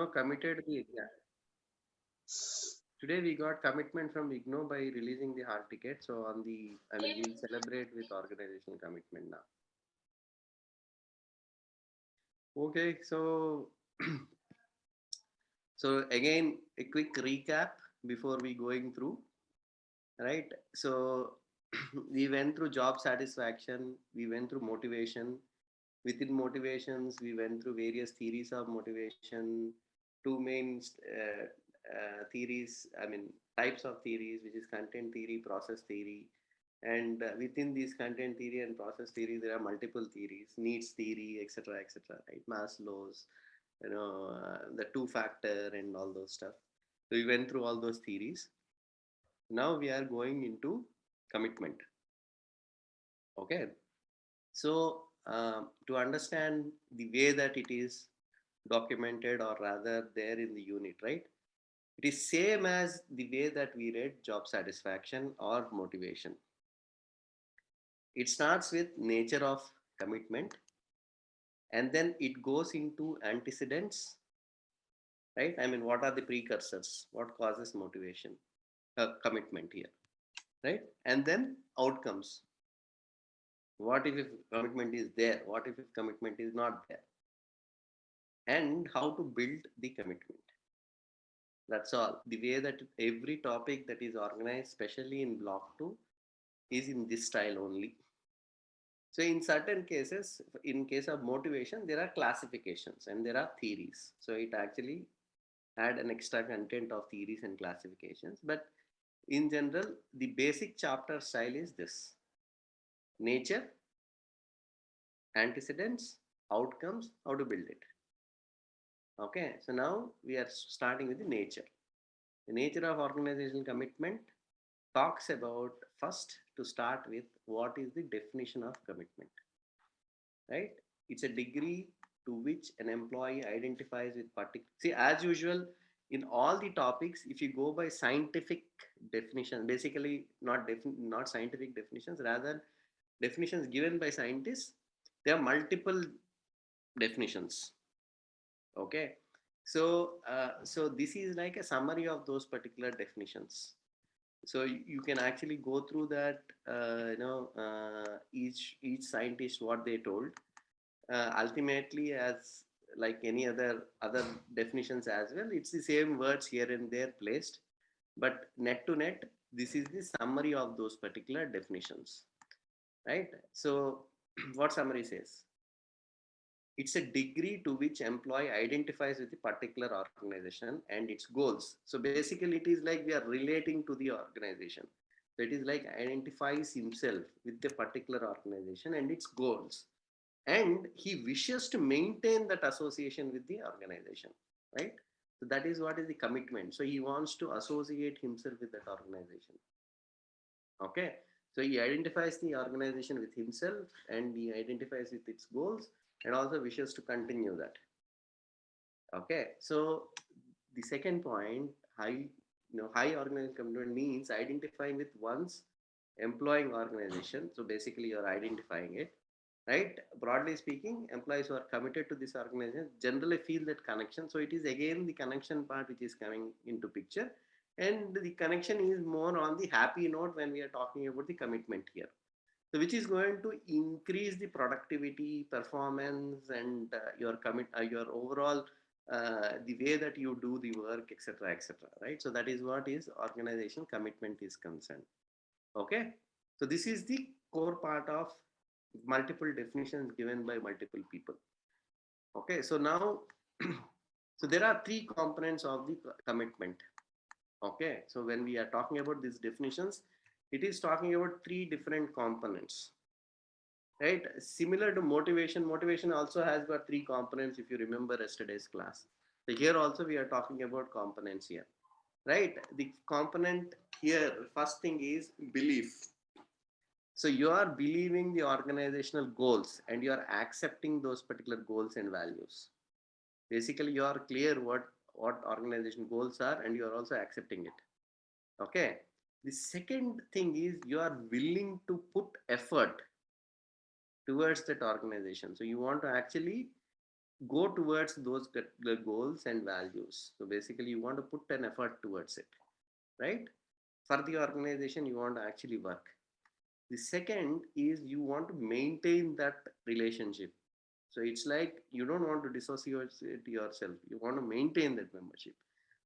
committed the exam. Today we got commitment from IGNO by releasing the hall ticket. So on the, I mean, we'll celebrate with organizational commitment now. Okay, so so again a quick recap before we going through, right? So we went through job satisfaction, we went through motivation. Within motivations, we went through various theories of motivation, two main theories, I mean, types of theories, which is content theory, process theory. And within these content theory and process theory, there are multiple theories, needs theory, etc., right? Maslow's, the two factor and all those stuff. So we went through all those theories. Now we are going into commitment. Okay. So to understand the way that it is documented, or rather there in the unit, right? It is same as the way that we read job satisfaction or motivation. It starts with nature of commitment, and then it goes into antecedents, right? I mean, what are the precursors? What causes motivation, commitment here, right? And then outcomes. What if commitment is there? What if commitment is not there? And how to build the commitment. That's all. The way that every topic that is organized, especially in block 2, is in this style only. So in certain cases, in case of motivation, there are classifications and there are theories. So it actually had an extra content of theories and classifications. But in general, the basic chapter style is this: nature, antecedents, outcomes, how to build it. Okay, so now we are starting with the nature. The nature of organizational commitment talks about, first to start with, what is the definition of commitment, right? It's a degree to which an employee identifies with particular. See, as usual, in all the topics, if you go by scientific definition, basically not scientific definitions, rather definitions given by scientists, there are multiple definitions. Okay, so this is like a summary of those particular definitions. So you can actually go through that, each scientist what they told. Ultimately, as like any other definitions as well, it's the same words here and there placed, but net to net, this is the summary of those particular definitions, right? So what summary says: it's a degree to which employee identifies with a particular organization and its goals. So basically it is like we are relating to the organization. So it is like identifies himself with the particular organization and its goals, and he wishes to maintain that association with the organization, right? So that is what is the commitment. So he wants to associate himself with that organization. Okay, so he identifies the organization with himself and he identifies with its goals and also wishes to continue that. Okay, so the second point, high organizational commitment means identifying with one's employing organization. So basically you're identifying it, right? Broadly speaking, employees who are committed to this organization generally feel that connection. So it is again the connection part which is coming into picture, and the connection is more on the happy note when we are talking about the commitment here. So which is going to increase the productivity, performance, and your overall the way that you do the work, etc., right? So that is what is organization commitment is concerned. Okay, so this is the core part of multiple definitions given by multiple people. Okay, so now so there are three components of the commitment. Okay, so when we are talking about these definitions, it is talking about three different components, right? Similar to motivation, motivation also has got three components if you remember yesterday's class. So here also we are talking about components here, right? The component here, first thing is belief. So you are believing the organizational goals and you are accepting those particular goals and values. Basically you are clear what organization goals are and you are also accepting it. Okay, the second thing is you are willing to put effort towards that organization. So you want to actually go towards those the goals and values. So basically, you want to put an effort towards it, right? For the organization, you want to actually work. The second is you want to maintain that relationship. So it's like you don't want to dissociate yourself. You want to maintain that membership.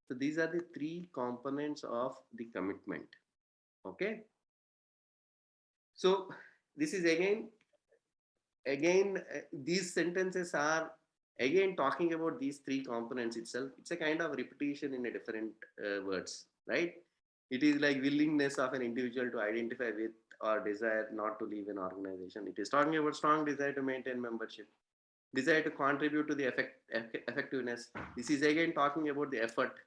So these are the three components of the commitment. Okay. So this is again these sentences are again talking about these three components itself. It's a kind of repetition in a different words, right? It is like willingness of an individual to identify with or desire not to leave an organization. It is talking about strong desire to maintain membership, desire to contribute to the effectiveness. This is again talking about the effort,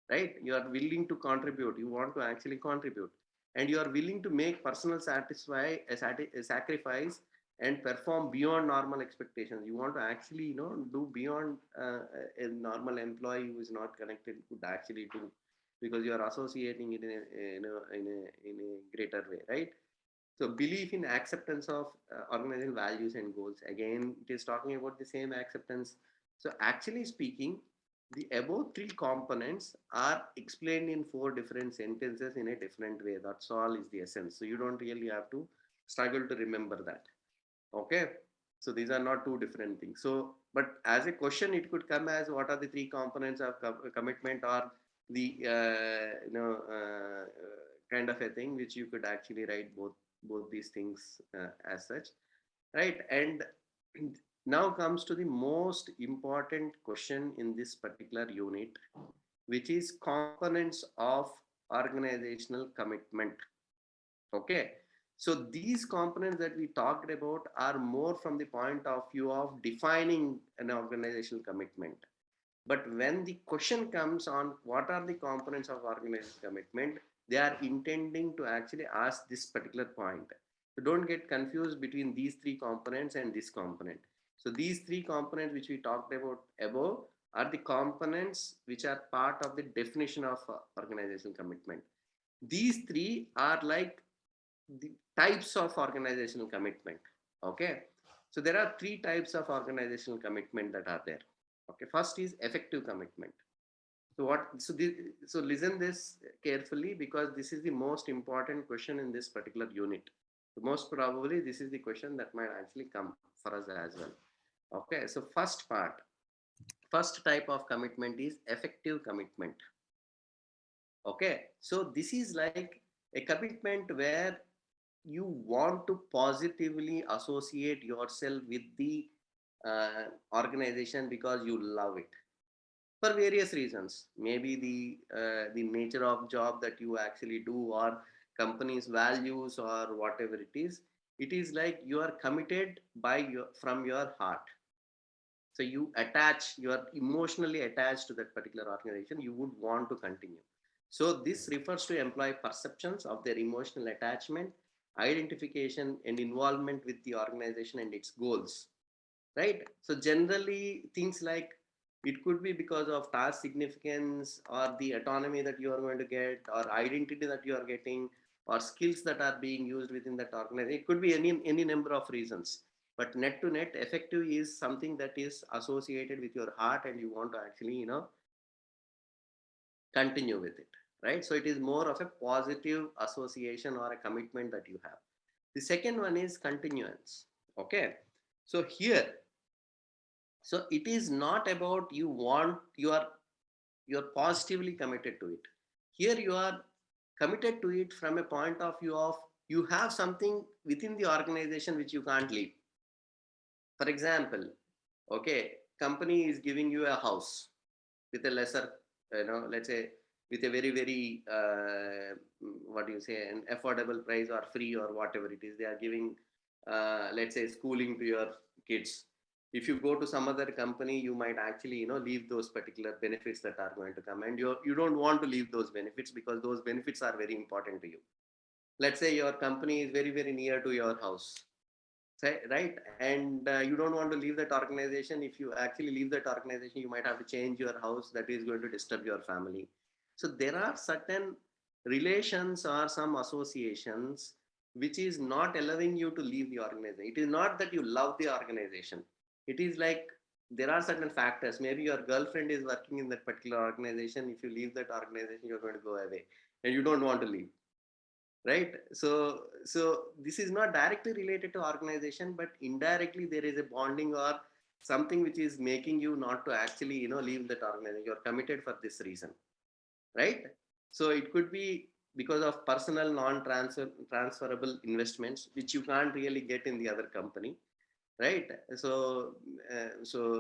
right? You are willing to contribute, you want to actually contribute, and you are willing to make personal a sacrifice and perform beyond normal expectations. You want to actually do beyond a normal employee who is not connected could actually do, because you are associating it in a greater way, right? So belief in acceptance of organizational values and goals. Again, it is talking about the same acceptance. So actually speaking, the above three components are explained in four different sentences in a different way. That's all is the essence. So you don't really have to struggle to remember that. Okay. So these are not two different things. So, but as a question, it could come as what are the three components of commitment, or the kind of a thing which you could actually write both these things as such, right? And now comes to the most important question in this particular unit, which is components of organizational commitment. Okay. So these components that we talked about are more from the point of view of defining an organizational commitment. But when the question comes on what are the components of organizational commitment, they are intending to actually ask this particular point. So don't get confused between these three components and this component. So these three components which we talked about above are the components which are part of the definition of organizational commitment. These three are like the types of organizational commitment. Okay. So there are three types of organizational commitment that are there. Okay. First is effective commitment. So so listen this carefully, because this is the most important question in this particular unit. So most probably this is the question that might actually come for us as well. Okay. So first type of commitment is effective commitment. Okay. So this is like a commitment where you want to positively associate yourself with the organization because you love it for various reasons. Maybe the nature of job that you actually do, or company's values, or whatever it is. It is like you are committed from your heart. So you are emotionally attached to that particular organization. You would want to continue. So this refers to employee perceptions of their emotional attachment, identification, and involvement with the organization and its goals, right? So generally things like it could be because of task significance, or the autonomy that you are going to get, or identity that you are getting, or skills that are being used within that organization. It could be any number of reasons. But net to net, effective is something that is associated with your heart, and you want to actually continue with it, right? So it is more of a positive association or a commitment that you have. The second one is continuance. Okay. So here, so it is not about you are positively committed to it. Here you are committed to it from a point of view of you have something within the organization which you can't leave. For example, okay, company is giving you a house with a lesser, let's say with a very what do you say, an affordable price, or free, or whatever it is. They are giving, let's say, schooling to your kids. If you go to some other company, you might actually leave those particular benefits that are going to come, and you don't want to leave those benefits because those benefits are very important to you. Let's say your company is very near to your house, right? And you don't want to leave that organization. If you actually leave that organization, you might have to change your house. That is going to disturb your family. So there are certain relations or some associations which is not allowing you to leave the organization. It is not that you love the organization. It is like there are certain factors. Maybe your girlfriend is working in that particular organization. If you leave that organization, you're going to go away and you don't want to leave, right? So this is not directly related to organization, but indirectly there is a bonding or something which is making you not to actually leave that organization. You're committed for this reason, right? So it could be because of personal non-transferable investments which you can't really get in the other company, right? So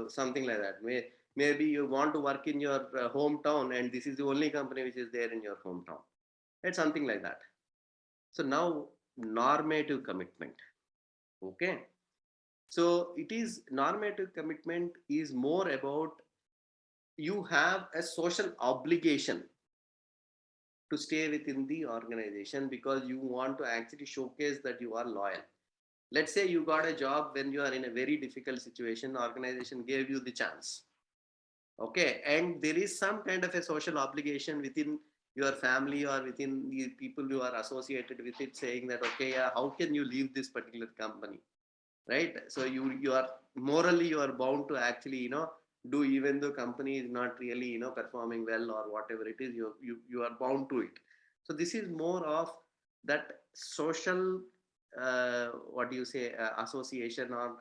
something like that. Maybe you want to work in your hometown and this is the only company which is there in your hometown. It's something like that. So now normative commitment. Okay. So it is normative commitment is more about you have a social obligation to stay within the organization because you want to actually showcase that you are loyal. Let's say you got a job when you are in a very difficult situation, organization gave you the chance. Okay, and there is some kind of a social obligation within your family or within the people you are associated with it, saying that okay, yeah, how can you leave this particular company, right? So you are morally you are bound to actually do, even though company is not really performing well or whatever it is, you are bound to it. So this is more of that social what do you say association or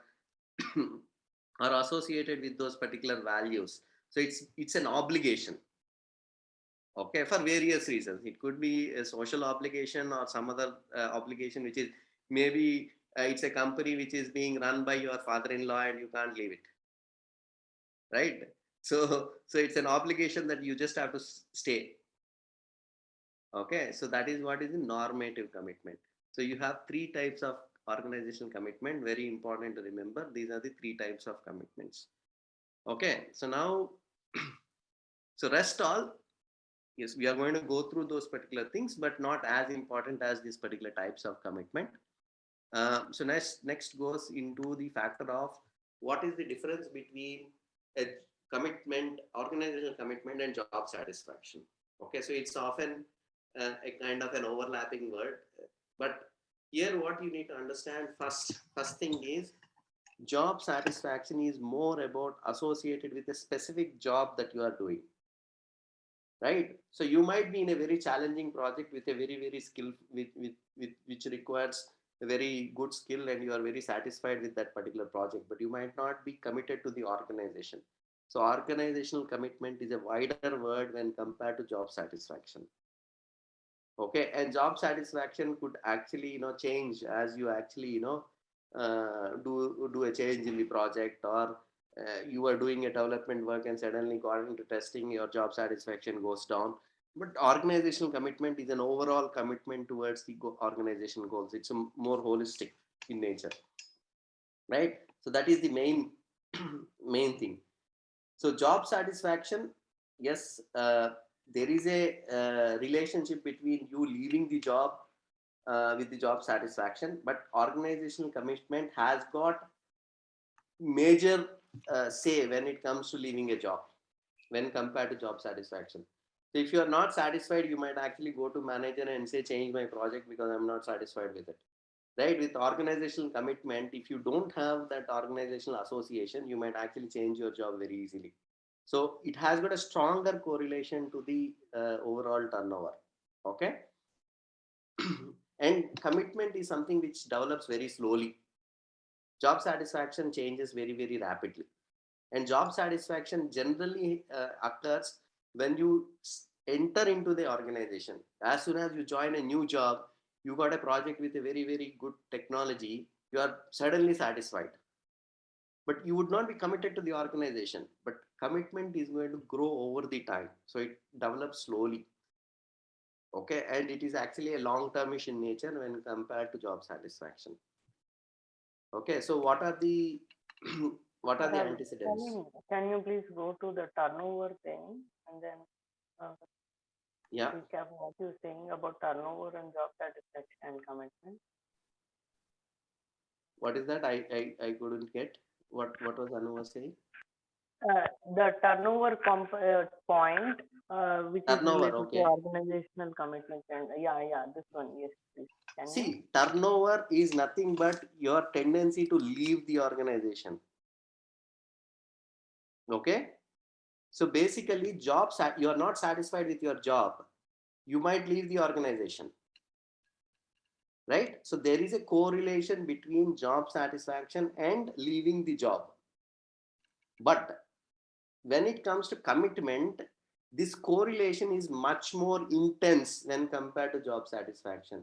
are associated with those particular values. So it's an obligation, okay, for various reasons. It could be a social obligation or some other obligation which is maybe it's a company which is being run by your father-in-law and you can't leave it, right? So it's an obligation that you just have to stay. Okay, so that is what is the normative commitment. So you have three types of organizational commitment. Very important to remember. These are the three types of commitments. Okay, so now, so rest all, yes, we are going to go through those particular things, but not as important as these particular types of commitment. So next goes into the factor of what is the difference between a commitment, organizational commitment, and job satisfaction. Okay, so it's often a kind of an overlapping word, but here what you need to understand first thing is job satisfaction is more about associated with a specific job that you are doing, right? So you might be in a very challenging project with a very skill with which requires a very good skill and you are very satisfied with that particular project, but you might not be committed to the organization. So organizational commitment is a wider word when compared to job satisfaction. Okay, and job satisfaction could actually change as you actually do a change in the project, or you are doing a development work and suddenly got into testing, your job satisfaction goes down. But organizational commitment is an overall commitment towards the organization goals. It's a more holistic in nature, right? So that is the main main thing. So job satisfaction, yes, there is a relationship between you leaving the job with the job satisfaction, but organizational commitment has got major say when it comes to leaving a job when compared to job satisfaction. So if you are not satisfied, you might actually go to manager and say change my project because I'm not satisfied with it, right? With organizational commitment, if you don't have that organizational association, you might actually change your job very easily. So it has got a stronger correlation to the overall turnover. Okay. And commitment is something which develops very slowly. Job satisfaction changes very rapidly. And job satisfaction generally occurs when you enter into the organization. As soon as you join a new job, you got a project with a very good technology, you are suddenly satisfied. But you would not be committed to the organization. But commitment is going to grow over the time. So it develops slowly. Okay, and it is actually a long-termish in nature when compared to job satisfaction. Okay, so what are the what are the antecedents? Can you please go to the turnover thing and then uh, Yeah, recap what you're saying about turnover and job satisfaction and commitment? what is that? I couldn't get what was Anu was saying. The turnover point, which is Turnover, related to okay. organizational commitment, and yeah, this one, yes, please. Can you? See, turnover is nothing but your tendency to leave the organization. Okay. So basically, you are not satisfied with your job, you might leave the organization, right? So there is a correlation between job satisfaction and leaving the job. But when it comes to commitment, this correlation is much more intense when compared to job satisfaction.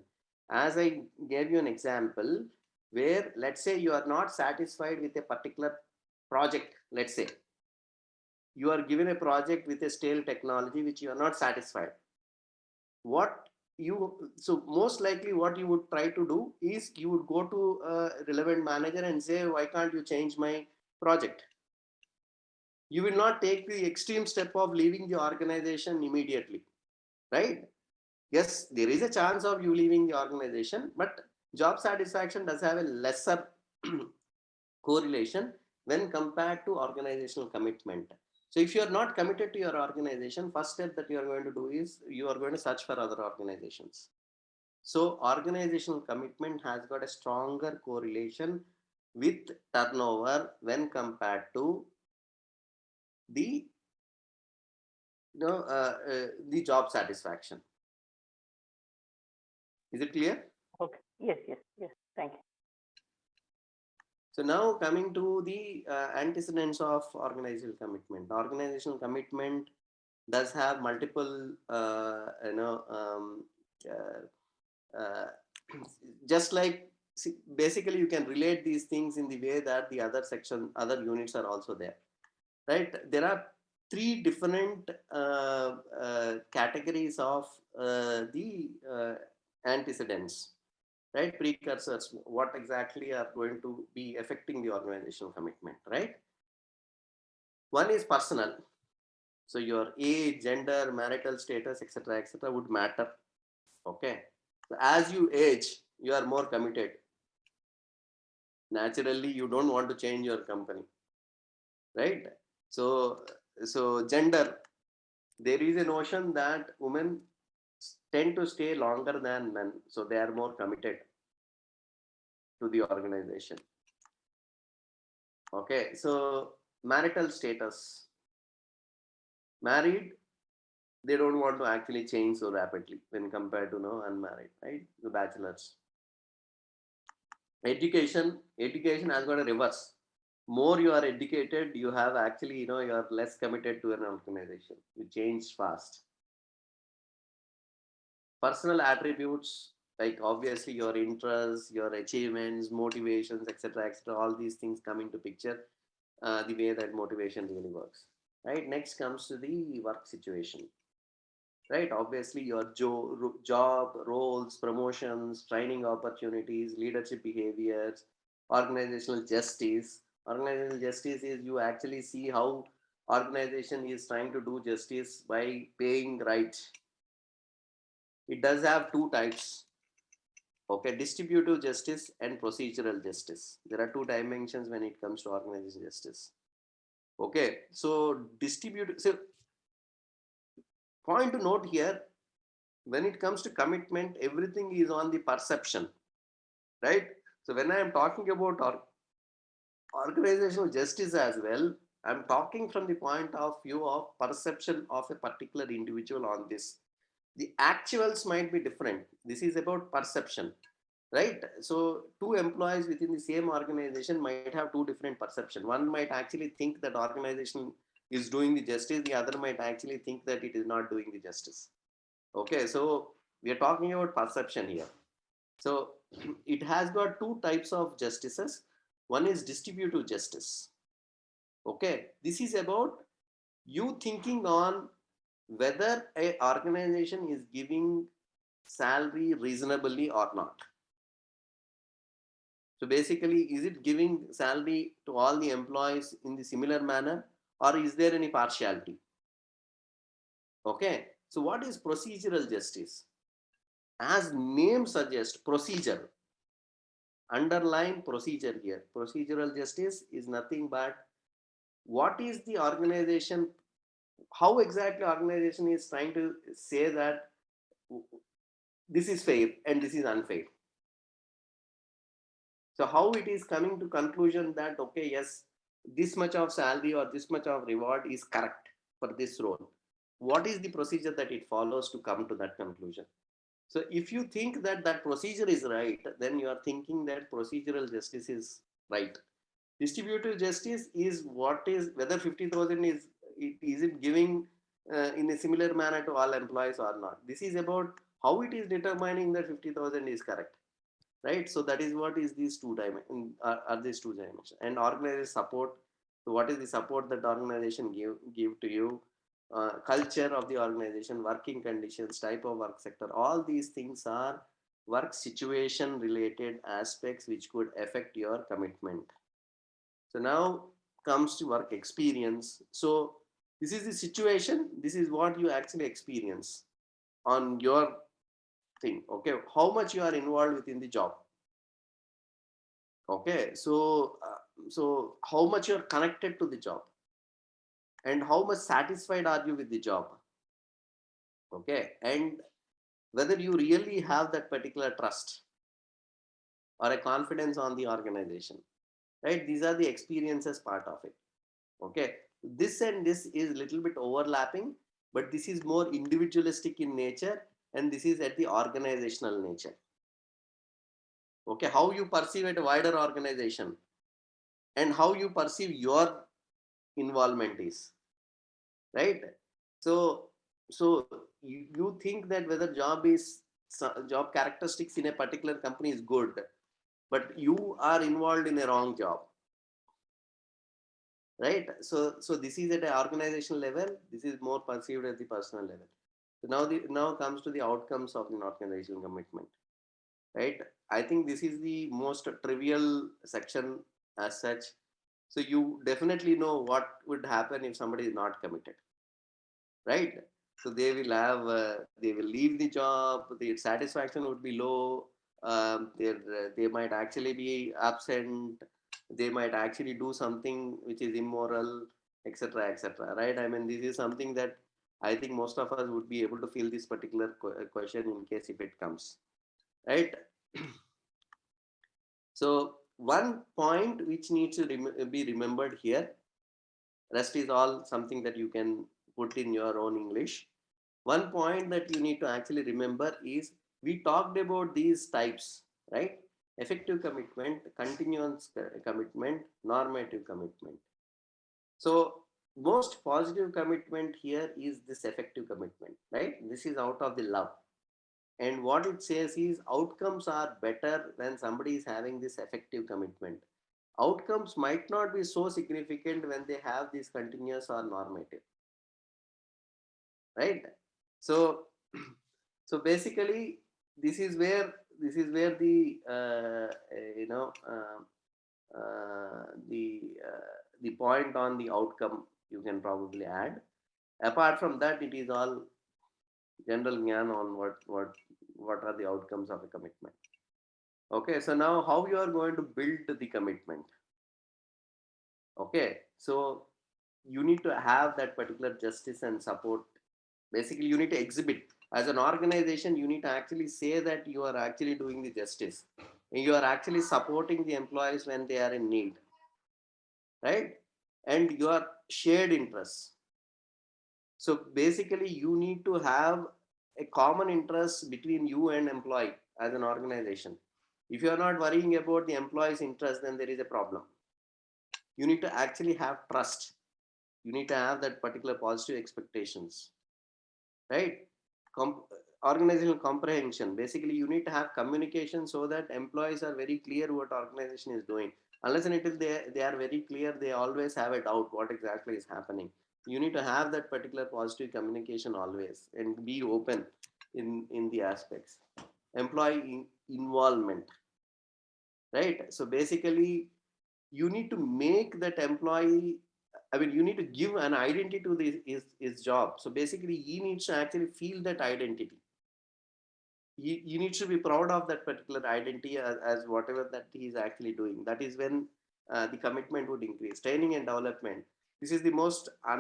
As I gave you an example, where let's say you are not satisfied with a particular project, let's say you are given a project with a stale technology which you are not satisfied. What you so most likely what you would try to do is you would go to a relevant manager and say, why can't you change my project? You will not take the extreme step of leaving the organization immediately, right? Yes, there is a chance of you leaving the organization, but job satisfaction does have a lesser correlation when compared to organizational commitment. So if you are not committed to your organization, first step that you are going to do is you are going to search for other organizations. So organizational commitment has got a stronger correlation with turnover when compared to the the job satisfaction. Is it clear? Okay. Yes, yes, yes. Thank you. So now coming to the antecedents of organizational commitment. Organizational commitment does have multiple, uh, just like basically you can relate these things in the way that the other section, other units are also there, right? There are three different categories of the antecedents, right? Precursors, what exactly are going to be affecting the organizational commitment, right? One is personal. So your age, gender, marital status, etc., would matter. Okay. So as you age, you are more committed. Naturally, you don't want to change your company, right? So, so gender, there is a notion that women tend to stay longer than men, so they are more committed to the organization. Okay, so marital status, married, they don't want to actually change so rapidly when compared to no unmarried, right? The bachelors. Education has got a reverse. More you are educated, you have actually, you are less committed to an organization. You change fast. Personal attributes like obviously your interests, your achievements, motivations, etc., all these things come into picture. The way that motivation really works, right? Next comes to the work situation, right? Obviously your job roles, promotions, training opportunities, leadership behaviors, organizational justice. Organizational justice is you actually see how organization is trying to do justice by paying right. It does have two types. Okay, distributive justice and procedural justice. There are two dimensions when it comes to organization justice. Okay, so distributive. So point to note here, when it comes to commitment, everything is on the perception, right? So when I am talking about organizational justice as well, I'm talking from the point of view of perception of a particular individual on this. The actuals might be different. This is about perception, right? So two employees within the same organization might have two different perception. One might actually think that organization is doing the justice, the other might actually think that it is not doing the justice. Okay, so we are talking about perception here. So it has got two types of justices. One is distributive justice. Okay, this is about you thinking on whether a organization is giving salary reasonably or not. So basically, is it giving salary to all the employees in the similar manner, or is there any partiality? Okay, so what is procedural justice? As name suggests, procedure, underline procedure here. Procedural justice is nothing but what is the organization, how exactly organization is trying to say that this is fair and this is unfair. So how it is coming to conclusion that okay, yes, this much of salary or this much of reward is correct for this role. What is the procedure that it follows to come to that conclusion? So if you think that that procedure is right, then you are thinking that procedural justice is right. Distributive justice is what is whether 50,000 is it giving in a similar manner to all employees or not. This is about how it is determining that 50,000 is correct, right? So that is what is these two dimensions are these two dimensions. And organization support. So what is the support that organization give to you? Culture of the organization, working conditions, type of work sector, all these things are work situation related aspects which could affect your commitment. So now comes to work experience. So this is the situation, this is what you actually experience on your thing. Okay, how much you are involved within the job. Okay, so how much you're connected to the job, and how much satisfied are you with the job. Okay, and whether you really have that particular trust or a confidence on the organization, right? These are the experiences part of it. Okay, this and this is little bit overlapping, but this is more individualistic in nature, and this is at the organizational nature. Okay, how you perceive at a wider organization and how you perceive your involvement is, right? So you think that whether job characteristics in a particular company is good, but you are involved in a wrong job, right? So this is at an organizational level, this is more perceived at the personal level. So now comes to the outcomes of an organizational commitment, right? I think this is the most trivial section as such. So you definitely know what would happen if somebody is not committed, right? So they will leave the job, the satisfaction would be low, they might actually be absent, they might actually do something which is immoral, etc., etc., right? I mean, this is something that I think most of us would be able to feel this particular question in case if it comes, right? So one point which needs to be remembered here, rest is all something that you can put in your own English. One point that you need to actually remember is we talked about these types, right? Effective commitment, continuous commitment, normative commitment. So most positive commitment here is this effective commitment, right? This is out of the love. And what it says is outcomes are better when somebody is having this effective commitment. Outcomes might not be so significant when they have this continuous or normative, right? So so basically this is where the you know the point on the outcome you can probably add. Apart from that, it is all general gyan on what are the outcomes of a commitment. Okay, so now how you are going to build the commitment. Okay, so you need to have that particular justice and support. Basically, you need to exhibit as an organization. You need to actually say that you are actually doing the justice, and you are actually supporting the employees when they are in need, right? And your shared interests. So basically, you need to have a common interest between you and employee as an organization. If you are not worrying about the employee's interest, then there is a problem. You need to actually have trust. You need to have that particular positive expectations, right? Com- Organizational comprehension. Basically, you need to have communication so that employees are very clear what organization is doing. Unless and until they are very clear, they always have a doubt what exactly is happening. You need to have that particular positive communication always and be open in the aspects. Employee involvement, right? So basically, you need to make that employee, I mean, you need to give an identity to his job. So basically, he needs to actually feel that identity. You need to be proud of that particular identity as whatever that he is actually doing. That is when the commitment would increase. Training and development. This is the most I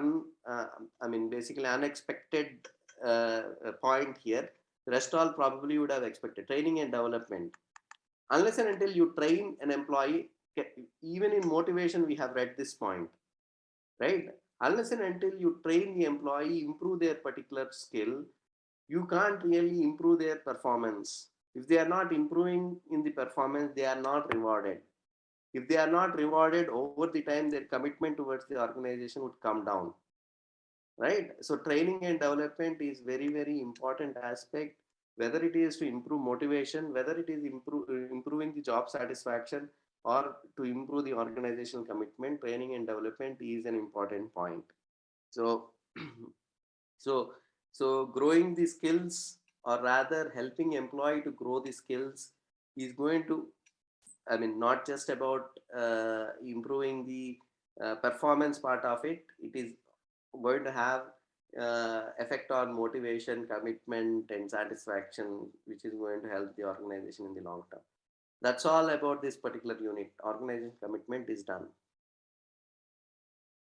mean, basically unexpected point here. The rest all probably would have expected. Training and development. Unless and until you train an employee, even in motivation, we have read this point, right? Unless and until you train the employee, improve their particular skill, you can't really improve their performance. If they are not improving in the performance, they are not rewarded. If they are not rewarded over the time, their commitment towards the organization would come down, right? So training and development is very, very important aspect, whether it is to improve motivation, whether it is improving the job satisfaction, or to improve the organizational commitment. Training and development is an important point. So so so growing the skills, or rather helping employee to grow the skills, is going to, I mean, not just about improving the performance part of it. It is going to have effect on motivation, commitment, and satisfaction, which is going to help the organization in the long term. That's all about this particular unit. Organization commitment is done.